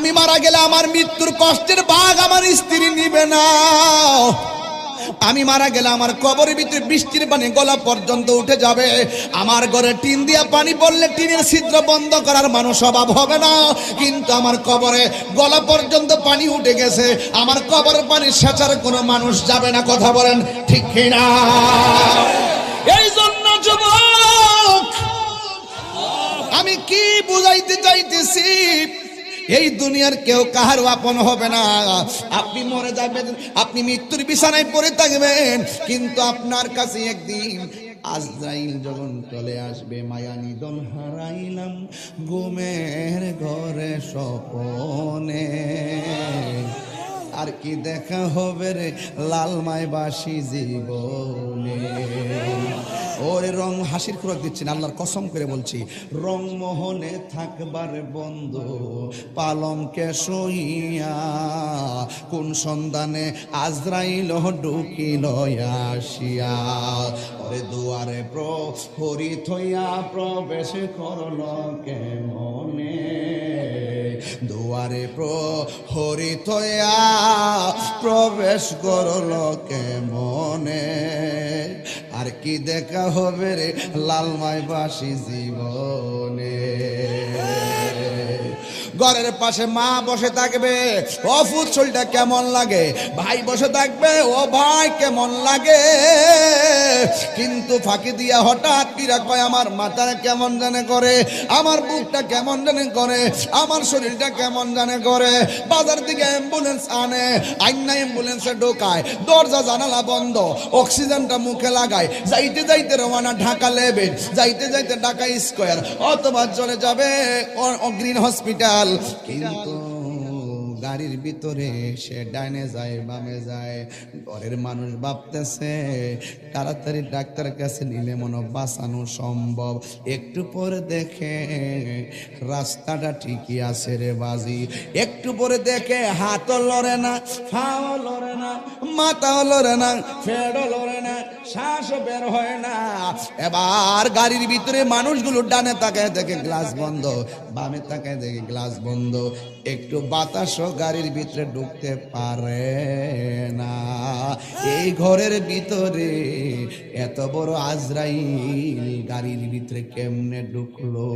আমি মারা গেলে আমার মৃত্যুর কষ্টের ভাগ আমার স্ত্রী নিবে না। আমি মারা গেলে আমার কবরের ভিতরে বৃষ্টির পানি গলা পর্যন্ত উঠে যাবে। আমার ঘরে টিন দিয়া পানি পড়লে টিনের ছিদ্র বন্ধ করার মানুষ অভাব হবে না, কিন্তু আমার কবরে গলা পর্যন্ত পানি উঠে গেছে, আমার কবরের পানি সেচার কোনো মানুষ যাবে না। কথা বলেন ঠিক কিনা? এই জন্য যুবক, আমি কি বুঝাইতে চাইতেছি, এই দুনিয়ার কেউ কাহার আপন হবে না। আপনি মরে যাবেন, আপনি মৃত্যুর বিছানায় পড়ে থাকবেন, কিন্তু আপনার কাছে একদিন আজরাইল যখন চলে আসবে, মায়া নিদন হারাইলাম ঘুমের ঘরে স্বপনে, আর কি দেখা হবে রে লালমায় বাসি জীবনে। ওরে রং হাসির খোরাক দিচ্ছেন, আল্লাহর কসম করে বলছি, রং মোহনে থাকবার বন্ধু পালঙ্কে শুইয়া, কোন সন্ধানে আজরাইল ঢুকিল আসিয়া। ওরে দুয়ারে প্রহরী থইয়া প্রবেশ করল কেমনে, দুয়ারে প্রহরী থইয়া প্রবেশ করল কেমনে, আর কি দেখা হবে রে লালমাই বাসি জীবনে। ঘরের পাশে মা বসে থাকবে, ও ফুচলটা কেমন লাগে, ভাই বসে থাকবে, ও ভাই কেমন লাগে, কিন্তু ফাঁকি দিয়া হঠাৎ কিরা কয় আমার মাথাটা কেমন জানে করে, আমার বুকটা কেমন জানে করে, আমার শরীরটা কেমন জানে করে। বাজার থেকে অ্যাম্বুলেন্স আনে, আইনা অ্যাম্বুলেন্সে ঢোকায়, দরজা জানালা বন্ধ, অক্সিজেনটা মুখে লাগায়, যাইতে যাইতে রওনা ঢাকা লেভেল, যাইতে যাইতে ঢাকা স্কয়ার, অথবা চলে যাবে গ্রিন হসপিটাল। কিন্তু গাড়ির ভিতরে সে ডাইনে যায় বামে যায়, ঘরের মানুষ ভাবতেছে তাড়াতাড়ি ডাক্তারের কাছে নিলে মনে বাঁচানো সম্ভব। একটু পরে দেখে রাস্তাটা ঠিকই আছে রে বাজি, একটু পরে দেখে হাতও লড়ে না, পাও লড়ে না, মাথাও লড়ে না, ফেড়ও লড়ে না, শ্বাসও বের হয় না। এবার গাড়ির ভিতরে মানুষগুলো ডানে তাকায় দেখে গ্লাস বন্ধ, বামে তাকায় দেখে গ্লাস বন্ধ, একটু বাতাসও গাড়ির ভিতরে ঢুকতে পারে না। এই ঘরের ভিতরে এত বড় আজরাইল গাড়ির ভিতরে কেমনে ঢুকলো?